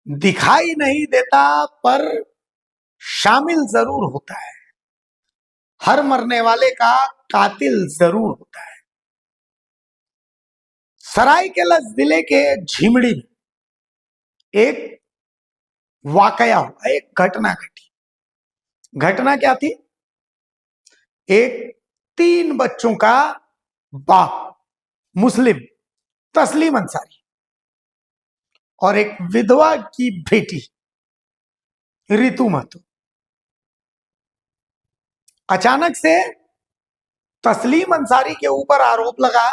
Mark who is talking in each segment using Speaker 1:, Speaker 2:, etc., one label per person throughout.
Speaker 1: दिखाई नहीं देता पर शामिल जरूर होता है। हर मरने वाले का कातिल जरूर होता है। सरायकेला जिले के झिमड़ी में एक वाकया हुआ, एक घटना घटी। घटना क्या थी? एक 3 बच्चों का बाप मुस्लिम तस्लीम अंसारी और एक विधवा की बेटी रितु महतो, अचानक से तस्लीम अंसारी के ऊपर आरोप लगा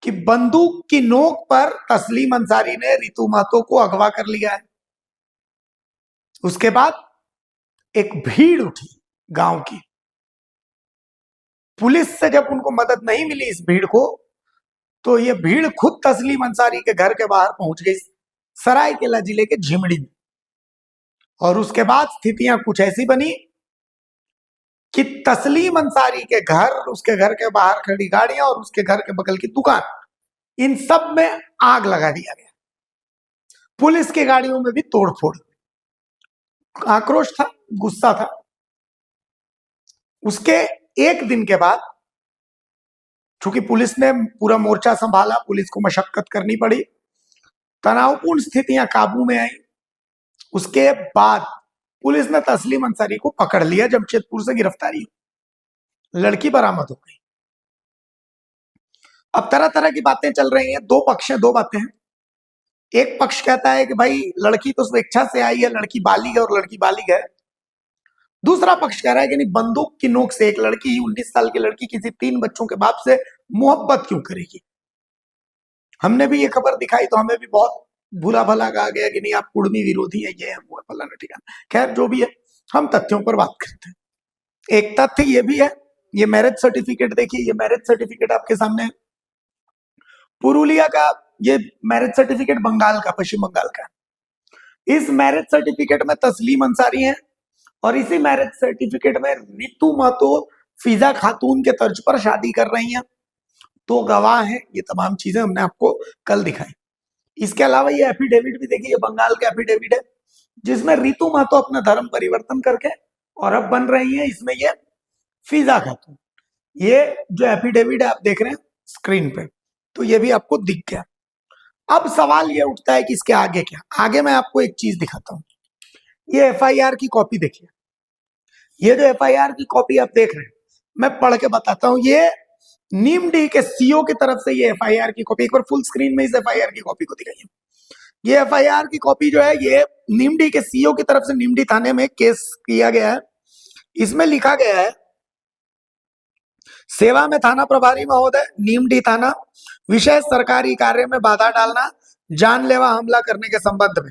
Speaker 1: कि बंदूक की नोक पर तस्लीम अंसारी ने रितु महतो को अगवा कर लिया है। उसके बाद एक भीड़ उठी गांव की। पुलिस से जब उनको मदद नहीं मिली इस भीड़ को, तो ये भीड़ खुद तस्लीम अंसारी के घर के बाहर पहुंच गई, सरायकेला जिले के झिमड़ी में। और उसके बाद स्थितियां कुछ ऐसी बनी कि तस्लीम अंसारी के घर, उसके घर के बाहर खड़ी गाड़ियां और उसके घर के बगल की दुकान, इन सब में आग लगा दिया गया। पुलिस की गाड़ियों में भी तोड़फोड़, आक्रोश था, गुस्सा था। उसके एक दिन के बाद, चूंकि पुलिस ने पूरा मोर्चा संभाला, पुलिस को मशक्कत करनी पड़ी, तनावपूर्ण स्थितियां काबू में आई। उसके बाद पुलिस ने तस्लीम अंसारी को पकड़ लिया, जमशेदपुर से गिरफ्तारी, लड़की बरामद हो गई। अब तरह तरह की बातें चल रही हैं, 2 पक्ष हैं, 2 बातें हैं। एक पक्ष कहता है कि भाई लड़की तो स्वेच्छा से आई है, लड़की बालिग है और लड़की बालिग है। दूसरा पक्ष कह रहा है कि नहीं, बंदूक की नोक से एक लड़की, 19 साल की लड़की, किसी 3 बच्चों के बाप से मोहब्बत क्यों करेगी? हमने भी ये खबर दिखाई तो हमें भी बहुत बुरा भला कहा गया कि नहीं, आप कुर्मी विरोधी है, ये है वो है, फलाना ठिकाना। खैर जो भी है, हम तथ्यों पर बात करते हैं। एक तथ्य ये भी है, ये मैरिज सर्टिफिकेट देखिए, ये मैरिज सर्टिफिकेट आपके सामने, पुरुलिया का ये मैरिज सर्टिफिकेट, बंगाल का, पश्चिम बंगाल का। इस मैरिज सर्टिफिकेट में तस्लीम अंसारी है और इसी मैरिज सर्टिफिकेट में रितु महतो फिजा खातून के तर्ज पर शादी कर रही हैं। 2 गवाह हैं, ये तमाम चीजें हमने आपको कल दिखाई। इसके अलावा ये एफिडेविट भी देखिए, बंगाल का एफिडेविट है जिसमें रितु महतो अपना धर्म परिवर्तन करके और अब बन रही है इसमें ये फिजा खातून। ये जो एफिडेविट है आप देख रहे हैं स्क्रीन पे, तो ये भी आपको दिख गया। अब सवाल ये उठता है कि इसके आगे क्या? आगे मैं आपको एक चीज दिखाता हूं, ये एफआईआर की कॉपी देखिए। ये जो एफआईआर की कॉपी आप देख रहे हैं, मैं पढ़ के बताता हूं। ये नीमडी के सीओ की तरफ से ये एफआईआर की कॉपी, एक बार फुल स्क्रीन में इस एफआईआर की कॉपी को दिखाइए। ये एफआईआर की कॉपी जो है, ये नीमडी के सीओ की तरफ से नीमडी थाने में केस किया गया है। इसमें लिखा गया है, सेवा में थाना प्रभारी महोदय, नीमडी थाना, विशेष सरकारी कार्य में बाधा डालना, जानलेवा हमला करने के संबंध में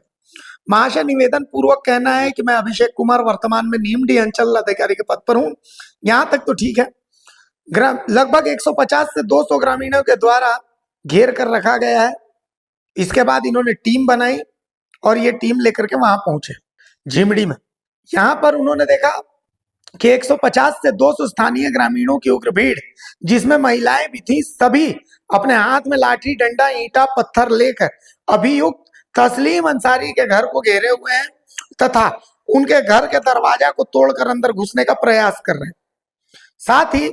Speaker 1: महाशय निवेदन पूर्वक कहना है कि मैं अभिषेक कुमार वर्तमान में नीमडी अंचल अधिकारी के पद पर हूं। यहां तक तो ठीक है। लगभग 150 से 200 ग्रामीणों के द्वारा घेर कर रखा गया है। इसके बाद इन्होंने टीम बनाई और ये टीम लेकर के वहां पहुंचे झिमड़ी में। यहां पर उन्होंने देखा कि 150 से 200 स्थानीय ग्रामीणों की उग्र भीड़, जिसमें महिलाएं भी थी, सभी अपने हाथ में लाठी, डंडा, ईंटा, पत्थर लेकर अभियुक्त तस्लीम अंसारी के घर को घेरे हुए हैं तथा उनके घर के दरवाजा को तोड़कर अंदर घुसने का प्रयास कर रहे हैं। साथ ही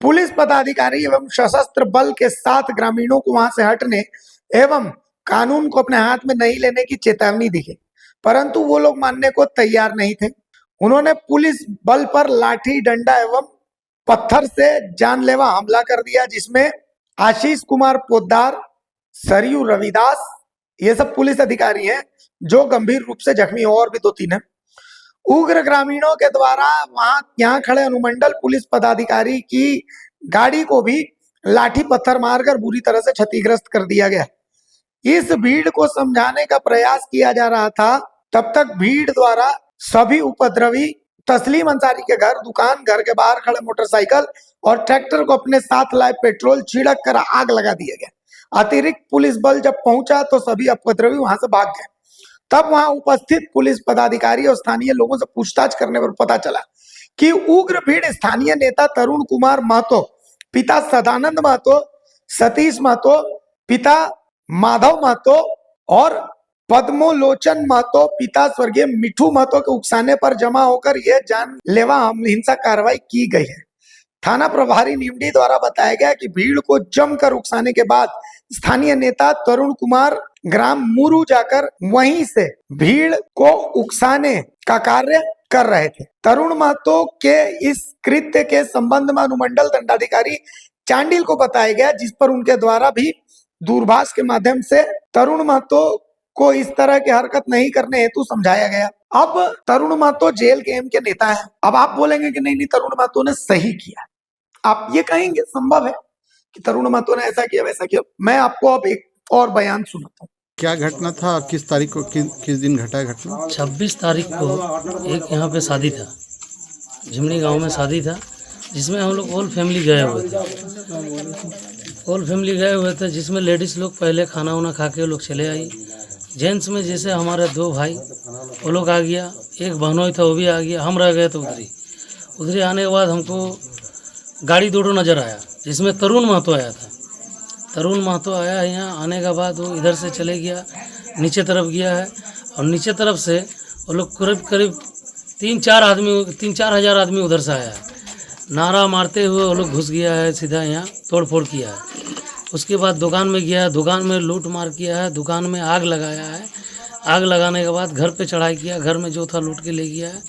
Speaker 1: पुलिस पदाधिकारी एवं सशस्त्र बल के साथ ग्रामीणों को वहां से हटने एवं कानून को अपने हाथ में नहीं लेने की चेतावनी दी है, परंतु वो लोग मानने को तैयार नहीं थे। उन्होंने पुलिस बल पर लाठी, डंडा एवं पत्थर से जानलेवा हमला कर दिया, जिसमें आशीष कुमार पोद्दार, सरयू रविदास, ये सब पुलिस अधिकारी हैं जो गंभीर रूप से जख्मी हो, और भी 2-3 हैं। उग्र ग्रामीणों के द्वारा यहाँ खड़े अनुमंडल पुलिस पदाधिकारी की गाड़ी को भी लाठी पत्थर मारकर बुरी तरह से क्षतिग्रस्त कर दिया गया। इस भीड़ को समझाने का प्रयास किया जा रहा था, तब तक भीड़ द्वारा सभी उपद्रवी तस्लीम अंसारी के घर, दुकान, घर के बाहर खड़े मोटरसाइकिल और ट्रैक्टर को अपने साथ लाए पेट्रोल छिड़क कर आग लगा दिया गया। अतिरिक्त पुलिस बल जब पहुंचा तो सभी उपद्रवी वहां से भाग गए। तब वहां उपस्थित पुलिस पदाधिकारी और स्थानीय लोगों से पूछताछ करने पर पता चला कि उग्र भीड़ स्थानीय नेता तरुण कुमार महतो, पिता सदानंद महतो, सतीश महतो, पिता माधव महतो और पद्मोलोचन महतो पिता स्वर्गीय मिठू महतो के उकसाने पर जमा होकर यह जानलेवा हिंसक कार्रवाई की गई है। थाना प्रभारी नीमडी द्वारा बताया गया कि भीड़ को जमकर उकसाने के बाद स्थानीय नेता तरुण कुमार ग्राम मुरू जाकर वहीं से भीड़ को उकसाने का कार्य कर रहे थे। तरुण महतो के इस कृत्य के संबंध में अनुमंडल दंडाधिकारी चांडिल को बताया गया, जिस पर उनके द्वारा भी दूरभाष के माध्यम से तरुण महतो को इस तरह की हरकत नहीं करने हेतु समझाया गया। अब तरुण महतो जेल के एम के नेता है। अब आप बोलेंगे कि नहीं तरुण महतो ने सही किया, आप ये कहेंगे संभव है कि तरुण महतो ने ऐसा किया वैसा किया। मैं आपको अब एक और बयान सुनाता हूँ।
Speaker 2: क्या घटना था और किस तारीख को किस दिन घटा है घटना?
Speaker 3: 26 तारीख को एक यहाँ पे शादी था, झिमनी गांव में शादी था, जिसमें हम लोग ऑल फैमिली गए हुए थे। जिसमें लेडीज़ लोग पहले खाना वाना खा के लोग चले आई। जेंट्स में जैसे हमारे 2 भाई वो लोग आ गया, एक बहनोई था वो भी आ गया, हम रह गए तो उधरी आने के बाद हमको गाड़ी दो नज़र आया, जिसमें तरुण महतो आया था। तरुण महतो आया यहाँ आने के बाद वो इधर से चले गया, नीचे तरफ गया है, और नीचे तरफ से वो लोग करीब 3-4 हज़ार आदमी उधर से आया है। नारा मारते हुए वो लोग घुस गया है, सीधा यहाँ तोड़ फोड़ किया है। उसके बाद दुकान में गया, दुकान में लूट मार किया है, दुकान में आग लगाया है। आग लगाने के बाद घर पे चढ़ाई किया, घर में जो था लूट के ले गया है,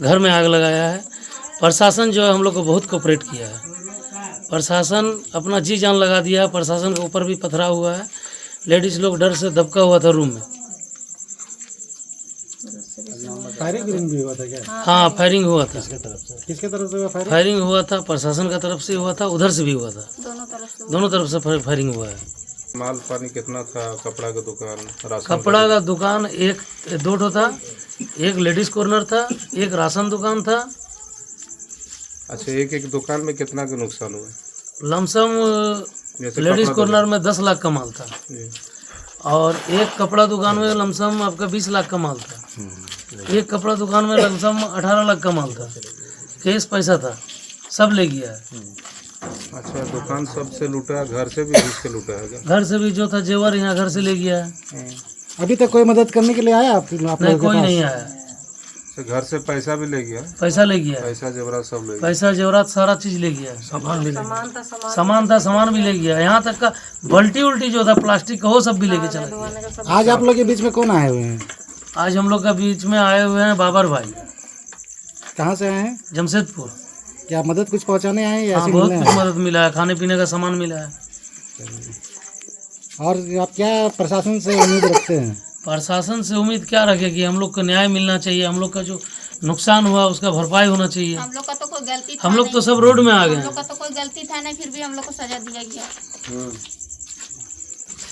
Speaker 3: घर में आग लगाया है। प्रशासन जो है हम लोग को बहुत कोऑपरेट किया है। प्रशासन अपना जी जान लगा दिया है, प्रशासन के ऊपर भी पथरा हुआ है। लेडीज़ लोग डर से दबका हुआ था रूम में।
Speaker 2: फायरिंग भी हुआ था क्या?
Speaker 3: हाँ, फायरिंग हुआ था।
Speaker 2: किसके तरफ से हुआ फायरिंग?
Speaker 3: फायरिंग हुआ था प्रशासन का तरफ से हुआ था, उधर से भी हुआ था, दोनों तरफ से फायरिंग हुआ है।
Speaker 4: माल पानी कितना था? कपड़ा का दुकान, राशन
Speaker 3: कपड़ा का दुकान 1-2 ठो था, एक लेडीज कॉर्नर था, एक राशन दुकान था।
Speaker 4: अच्छा, एक दुकान में कितना का नुकसान हुआ?
Speaker 3: लमसम लेडीज कॉर्नर में 10 लाख का माल था, और एक कपड़ा दुकान में लमसम आपका 20 लाख का माल था। एक कपड़ा दुकान में लमसम 18 लाख का माल था। कैश पैसा था, सब ले गया है।
Speaker 4: अच्छा, दुकान सबसे लूटा, घर से भी घुस के लूटा है क्या?
Speaker 3: घर से भी जो था जेवर यहाँ घर से ले गया है।
Speaker 2: अभी तक कोई मदद करने के लिए आया आप
Speaker 3: नहीं, कोई नहीं आया।
Speaker 4: घर से पैसा भी ले गया?
Speaker 3: पैसा ले गया,
Speaker 4: पैसा जेवरात सब ले गया?
Speaker 3: पैसा जेवरात सारा चीज ले गया, सामान भी ले गया, सामान भी ले गया। यहाँ तक का बल्टी उल्टी जो था प्लास्टिक का वो सब भी लेके चला गया।
Speaker 2: आज आप लोग के बीच में कौन आए हुए हैं?
Speaker 3: आज हम लोग का बीच में आए हुए हैं बाबर भाई।
Speaker 2: कहाँ से आए हैं?
Speaker 3: जमशेदपुर।
Speaker 2: क्या मदद कुछ पहुँचाने आए हैं या
Speaker 3: हाँ, बहुत कुछ मदद मिला है, खाने पीने का सामान मिला है।
Speaker 2: और आप क्या प्रशासन से उम्मीद रखते हैं?
Speaker 3: प्रशासन से उम्मीद क्या रखेगी? हम लोग को न्याय मिलना चाहिए, हम लोग का जो नुकसान हुआ उसका भरपाई होना चाहिए।
Speaker 5: हम लोग का तो कोई गलती,
Speaker 3: हम लोग तो सब रोड में आ गए।
Speaker 5: हम लोग का तो कोई गलती था नहीं, फिर भी हम लोग को सजा दिया गया।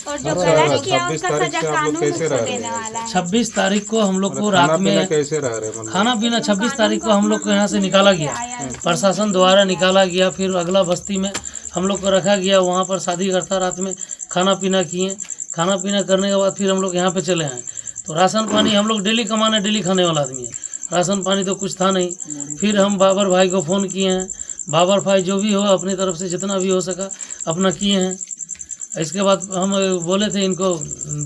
Speaker 5: और जो गलत किया उसका सजा कानून उसको देने वाला है।
Speaker 3: 26 तारीख को हम लोग को रात में
Speaker 4: कैसे रह रहे?
Speaker 3: खाना पीना 26 तारीख को हम लोग को यहाँ से निकाला गया, प्रशासन द्वारा निकाला गया। फिर अगला बस्ती में हम लोग को रखा गया, वहाँ पर शादी करता, रात में खाना पीना किए। खाना पीना करने के बाद फिर हम लोग यहाँ पे चले आए। तो राशन पानी हम लोग डेली कमाने डेली खाने वाला आदमी है, राशन पानी तो कुछ था नहीं। फिर हम बाबर भाई को फ़ोन किए हैं, बाबर भाई जो भी हो अपनी तरफ से जितना भी हो सका अपना किए हैं। इसके बाद हम बोले थे इनको,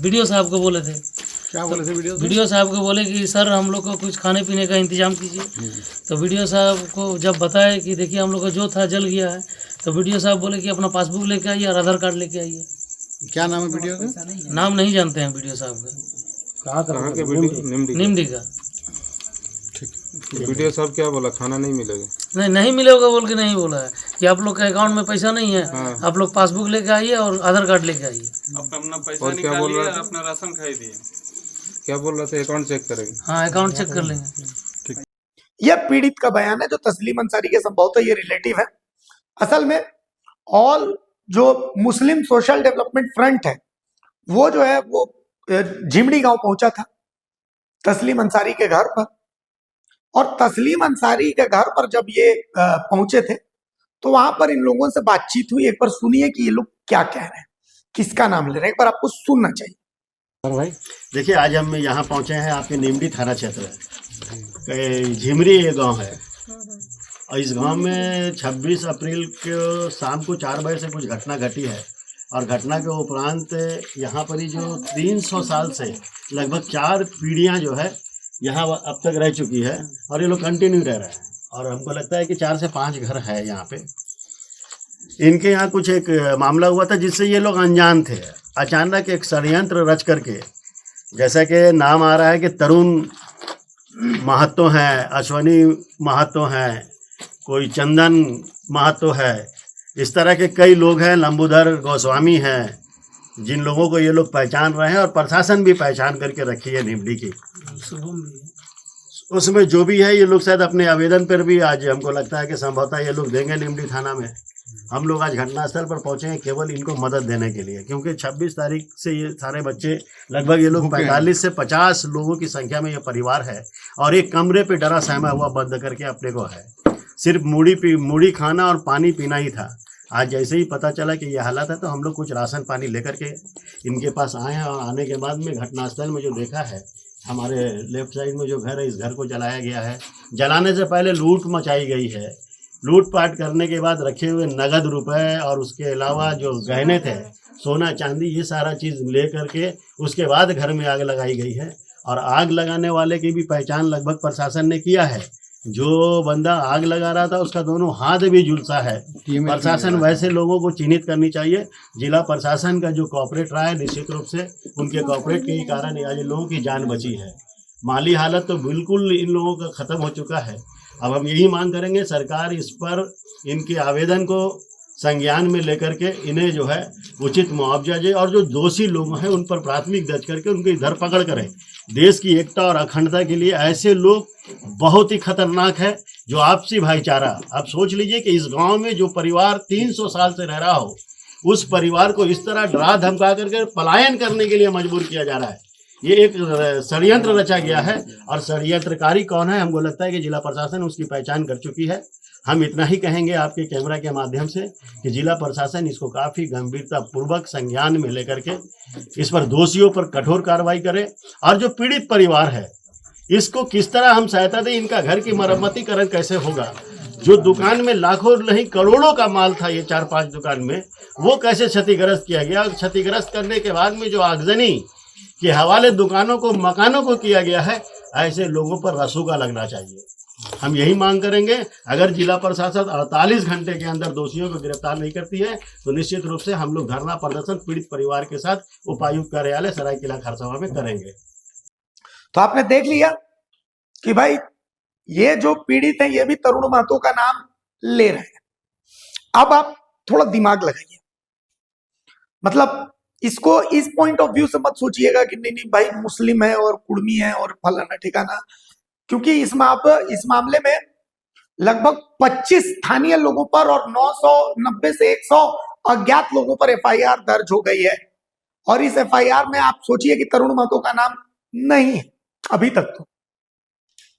Speaker 3: वीडियो साहब को बोले थे।
Speaker 2: क्या बोले थे
Speaker 3: वीडियो साहब को बोले कि सर हम लोग को कुछ खाने पीने का इंतजाम कीजिए। तो वीडियो साहब को जब बताए कि देखिए हम लोग का जो था जल गया है, तो वीडियो साहब बोले कि अपना पासबुक लेके आइए और आधार कार्ड लेके आइए।
Speaker 2: क्या नाम है वीडियो का?
Speaker 3: नाम नहीं जानते हैं वीडियो साहब का।
Speaker 4: कहाँ के वीडियो?
Speaker 3: निम्डी का।
Speaker 4: वीडियो साहब क्या बोला? खाना नहीं मिलेगा?
Speaker 3: नहीं मिलेगा बोल के नहीं बोला है कि आप लोग के अकाउंट में पैसा नहीं है।
Speaker 4: हाँ।
Speaker 3: आप लोग पासबुक लेके आइए और आधार कार्ड लेके आइए।
Speaker 6: अपना पैसा
Speaker 4: और क्या बोल रहा था?
Speaker 6: अपना राशन खाई दिए।
Speaker 4: क्या बोल रहा था? अकाउंट चेक करेंगे।
Speaker 3: हाँ, अकाउंट चेक कर लेंगे।
Speaker 1: यह पीड़ित का बयान है, जो तस्लीम अंसारी के संभवतः ये रिलेटिव है। असल में ऑल जो मुस्लिम सोशल डेवलपमेंट फ्रंट है वो जो है वो झिमड़ी गांव पहुंचा था तस्लीम अंसारी के घर पर, और तस्लीम अंसारी के घर पर जब ये पहुंचे थे तो वहां पर इन लोगों से बातचीत हुई। एक बार सुनिए कि ये लोग क्या कह रहे हैं, किसका नाम ले रहे हैं, एक बार आपको सुनना चाहिए।
Speaker 7: भाई देखिए, आज हम यहाँ पहुंचे हैं आपके नीमडी थाना क्षेत्र है, झिमरी ये गांव है, और इस गांव में 26 अप्रैल को शाम को 4 बजे से कुछ घटना घटी है। और घटना के उपरांत यहाँ पर ही जो 300 साल से लगभग 4 पीढ़ियाँ जो है यहाँ अब तक रह चुकी है और ये लोग कंटिन्यू रह रहे हैं। और हमको लगता है कि 4 से 5 घर है यहाँ पे। इनके यहाँ कुछ एक मामला हुआ था जिससे ये लोग अनजान थे। अचानक एक षड्यंत्र रच करके, जैसा कि नाम आ रहा है कि तरुण महतो हैं, अश्वनी महतो हैं, कोई चंदन महतो है, इस तरह के कई लोग हैं, लंबोदर गोस्वामी हैं, जिन लोगों को ये लोग पहचान रहे हैं और प्रशासन भी पहचान करके रखी है निमडी की। उसमें जो भी है ये लोग शायद अपने आवेदन पर भी आज हमको लगता है कि संभवतः ये लोग देंगे निमडी थाना में। हम लोग आज घटनास्थल पर पहुंचे हैं केवल इनको मदद देने के लिए, क्योंकि 26 तारीख से ये सारे बच्चे लगभग ये लोग 45 से 50 लोगों की संख्या में ये परिवार है और एक कमरे पे डरा सहमा हुआ बंद करके अपने को है। सिर्फ मूढ़ी खाना और पानी पीना ही था। आज जैसे ही पता चला कि ये हालत है तो हम लोग कुछ राशन पानी लेकर के इनके पास आए हैं। और आने के बाद में घटनास्थल में जो देखा है, हमारे लेफ्ट साइड में जो घर है, इस घर को जलाया गया है। जलाने से पहले लूट मचाई गई है। लूटपाट करने के बाद रखे हुए नगद रुपए और उसके अलावा जो गहने थे, सोना चांदी, ये सारा चीज़ ले करके उसके बाद घर में आग लगाई गई है। और आग लगाने वाले की भी पहचान लगभग प्रशासन ने किया है। जो बंदा आग लगा रहा था उसका दोनों हाथ भी झुलसा है। प्रशासन वैसे लोगों को चिन्हित करनी चाहिए। जिला प्रशासन का जो कॉपरेट रहा है, निश्चित रूप से उनके कॉपरेट के ही कारण आज लोगों की जान बची है। माली हालत तो बिल्कुल इन लोगों का ख़त्म हो चुका है। अब हम यही मांग करेंगे सरकार इस पर इनके आवेदन को संज्ञान में लेकर के इन्हें जो है उचित मुआवजा दे और जो दोषी लोग हैं उन पर प्राथमिक दर्ज करके उनकी धरपकड़ करें। देश की एकता और अखंडता के लिए ऐसे लोग बहुत ही खतरनाक है। जो आपसी भाईचारा, आप सोच लीजिए कि इस गांव में जो परिवार 300 साल से रह रहा हो, उस परिवार को इस तरह डरा धमका करके पलायन करने के लिए मजबूर किया जा रहा है। ये एक षड्यंत्र रचा गया है और षड्यंत्रकारी कौन है, हमको लगता है कि जिला प्रशासन उसकी पहचान कर चुकी है। हम इतना ही कहेंगे आपके कैमरा के माध्यम से कि जिला प्रशासन इसको काफ़ी गंभीरता पूर्वक संज्ञान में लेकर के इस पर दोषियों पर कठोर कार्रवाई करे और जो पीड़ित परिवार है इसको किस तरह हम सहायता दें। इनका घर की मरम्मतीकरण कैसे होगा, जो दुकान में लाखों नहीं करोड़ों का माल था ये 4-5 दुकान में, वो कैसे क्षतिग्रस्त किया गया। और क्षतिग्रस्त करने के बाद में जो आगजनी के हवाले दुकानों को, मकानों को किया गया है, ऐसे लोगों पर रसूखा लगना चाहिए। हम यही मांग करेंगे, अगर जिला प्रशासन 48 घंटे के अंदर दोषियों को गिरफ्तार नहीं करती है तो निश्चित रूप से हम लोग धरना प्रदर्शन पीड़ित परिवार के साथ उपायुक्त कार्यालय सरायकेला खरसावां में करेंगे।
Speaker 1: तो आपने देख लिया कि भाई ये जो पीड़ित हैं ये भी तरुण महतो का नाम ले रहे हैं। अब आप थोड़ा दिमाग लगाइए, मतलब इसको इस पॉइंट ऑफ व्यू से मत सोचिएगा कि नहीं नहीं भाई मुस्लिम है और कुर्मी है और फलाना ठिकाना, क्योंकि इस मामले में लगभग 25 स्थानीय लोगों पर और 990 से 100 अज्ञात लोगों पर एफआईआर दर्ज हो गई है। और इस एफआईआर में आप सोचिए कि तरुण महतो का नाम नहीं है अभी तक तो,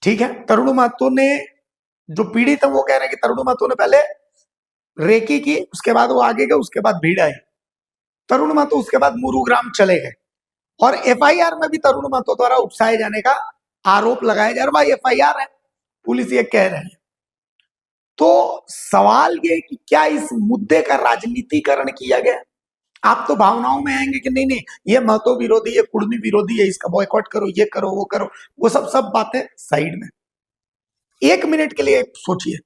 Speaker 1: ठीक है। तरुण महतो ने, जो पीड़ित है वो कह रहे हैं कि तरुण महतो ने पहले रेकी की, उसके बाद वो आगे गए, उसके बाद भीड़ आई। तरुण महतो उसके बाद मुरुग्राम चले गए और एफआईआर में भी तरुण महतो द्वारा उकसाए जाने का आरोप लगाया जा रहा है। भाई एफआईआर है, पुलिस ये कह रहे हैं। तो सवाल ये कि क्या इस मुद्दे का राजनीतिकरण किया गया। आप तो भावनाओं में आएंगे कि नहीं नहीं ये महतो विरोधी है, कुर्मी विरोधी है, इसका बॉयकॉट करो, ये करो, वो करो, वो सब बातें साइड में। 1 मिनट के लिए सोचिए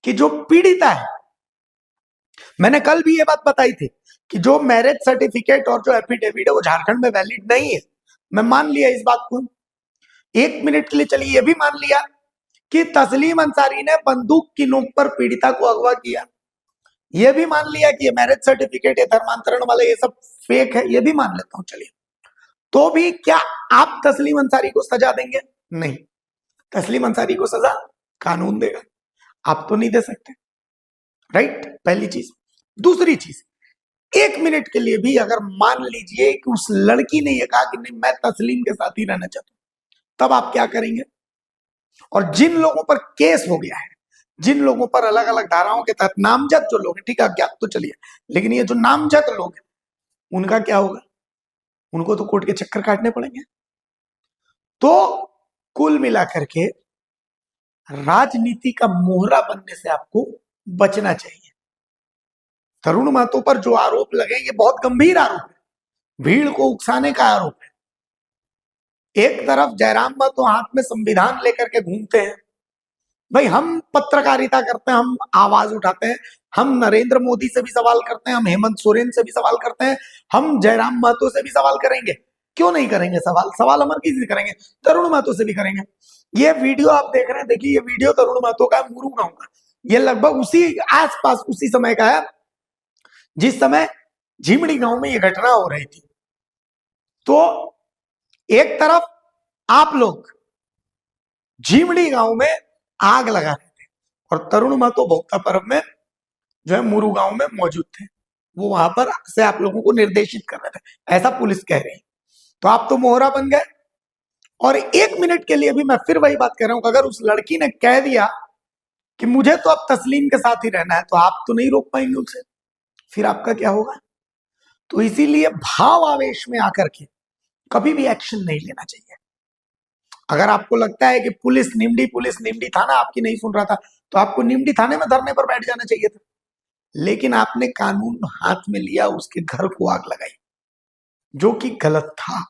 Speaker 1: कि जो पीड़िता है, मैंने कल भी ये बात बताई थी कि जो मैरिज सर्टिफिकेट और जो एफिडेविट है वो झारखंड में वैलिड नहीं है। मैं मान लिया इस बात को। 1 मिनट के लिए चलिए ये भी मान लिया कि तस्लीम अंसारी ने बंदूक की नोक पर पीड़िता को अगवा किया। ये भी मान लिया कि ये मैरिज सर्टिफिकेट, ये धर्मांतरण वाले, ये सब फेक है, ये भी मान लेता हूं। चलिए, तो भी क्या आप तस्लीम अंसारी को सजा देंगे? नहीं, तस्लीम अंसारी को सजा कानून देगा, आप तो नहीं दे सकते, राइट। पहली चीज। दूसरी चीज, 1 मिनट के लिए भी अगर मान लीजिए कि उस लड़की ने यह कहा कि नहीं मैं तस्लीम के साथ ही रहना चाहता हूं, तब आप क्या करेंगे? और जिन लोगों पर केस हो गया है, जिन लोगों पर अलग अलग धाराओं के तहत नामजद जो लोग हैं, ठीक है अज्ञात तो चलिए, लेकिन ये जो नामजद लोग हैं उनका क्या होगा? उनको तो कोर्ट के चक्कर काटने पड़ेंगे। तो कुल मिलाकर के राजनीति का मोहरा बनने से आपको बचना चाहिए। तरुण महतो पर जो आरोप लगे ये बहुत गंभीर आरोप है, भीड़ को उकसाने का आरोप है। एक तरफ जयराम महतो हाथ में संविधान लेकर के घूमते हैं, भाई हम पत्रकारिता करते हैं, हम आवाज उठाते हैं, हम नरेंद्र मोदी से भी सवाल करते हैं, हम हेमंत सोरेन से भी सवाल करते हैं, हम जयराम महतो से भी सवाल करेंगे, क्यों नहीं करेंगे सवाल हम किसी से करेंगे, तरुण महतो से भी करेंगे। ये वीडियो आप देख रहे हैं, देखिए ये वीडियो तरुण महतो का मुरू गांव का, ये लगभग उसी आसपास उसी समय का है जिस समय झिमड़ी गांव में ये घटना हो रही थी। तो एक तरफ आप लोग झिमड़ी गांव में आग लगा रहे थे और तरुण महतो भोक्ता पर्व में जो है मुरू गांव में मौजूद थे, वो वहां पर से आप लोगों को निर्देशित कर रहे थे, ऐसा पुलिस कह रही है। तो आप तो मोहरा बन गए। और 1 मिनट के लिए भी मैं फिर वही बात कह रहा हूं कि अगर उस लड़की ने कह दिया कि मुझे तो अब तस्लीम के साथ ही रहना है, तो आप तो नहीं रोक पाएंगे उसे, फिर आपका क्या होगा। तो इसीलिए भाव आवेश में आकर के कभी भी एक्शन नहीं लेना चाहिए। अगर आपको लगता है कि पुलिस निमडी थाना आपकी नहीं सुन रहा था, तो आपको निमडी थाने में धरने पर बैठ जाना चाहिए था, लेकिन आपने कानून हाथ में लिया, उसके घर को आग लगाई, जो कि गलत था।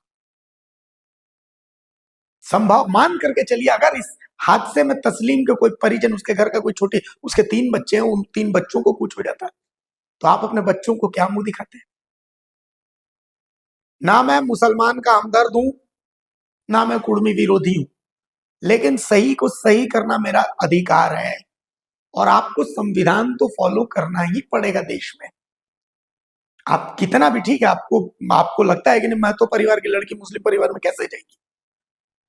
Speaker 1: संभव मान करके चलिए अगर इस हादसे में तस्लीम के कोई परिजन, उसके घर का कोई छोटे, उसके 3 बच्चे हैं, उन 3 बच्चों को कुछ हो जाता, तो आप अपने बच्चों को क्या मुंह दिखाते हैं। ना मैं मुसलमान का हमदर्द हूं, ना मैं कुर्मी विरोधी हूं, लेकिन सही को सही करना मेरा अधिकार है और आपको संविधान तो फॉलो करना ही पड़ेगा देश में। आप कितना भी ठीक है, आपको लगता है कि नहीं मैं तो परिवार की लड़की मुस्लिम परिवार में कैसे जाएगी।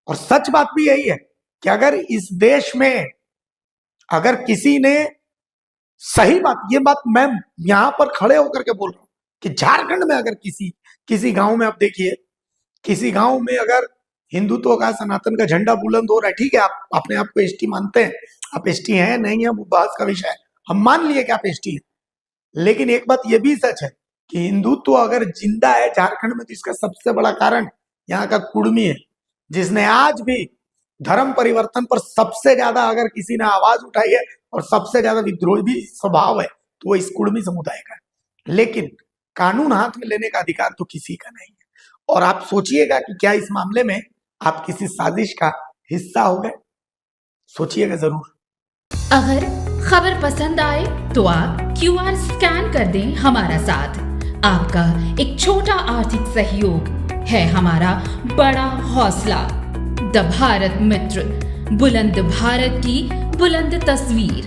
Speaker 1: और सच बात भी यही है कि अगर इस देश में अगर किसी ने सही बात, ये बात मैं यहां पर खड़े होकर के बोल रहा हूं कि झारखंड में अगर किसी गांव में आप देखिए, किसी गांव में अगर हिंदुत्व का सनातन का झंडा बुलंद हो रहा है, ठीक है आप अपने आप को एसटी मानते हैं, आप एसटी हैं नहीं है वो बहस का विषय है, हम मान लिए कि आप एसटी हैं, लेकिन एक बात ये भी सच है कि हिंदुत्व अगर जिंदा है झारखंड में, तो इसका सबसे बड़ा कारण यहाँ का कुर्मी है, जिसने आज भी धर्म परिवर्तन पर सबसे ज्यादा अगर किसी ने आवाज उठाई है और सबसे ज्यादा विद्रोही स्वभाव है तो वो इस कुर्मी समुदाय का है। लेकिन कानून हाथ में लेने का अधिकार तो किसी का नहीं है। और आप सोचिएगा कि क्या इस मामले में आप किसी साजिश का हिस्सा हो गए, सोचिएगा जरूर।
Speaker 6: अगर खबर पसंद आए तो आप QR स्कैन कर दें हमारा साथ। आपका एक छोटा आर्थिक सहयोग है हमारा बड़ा हौसला। द भारत मित्र, बुलंद भारत की बुलंद तस्वीर।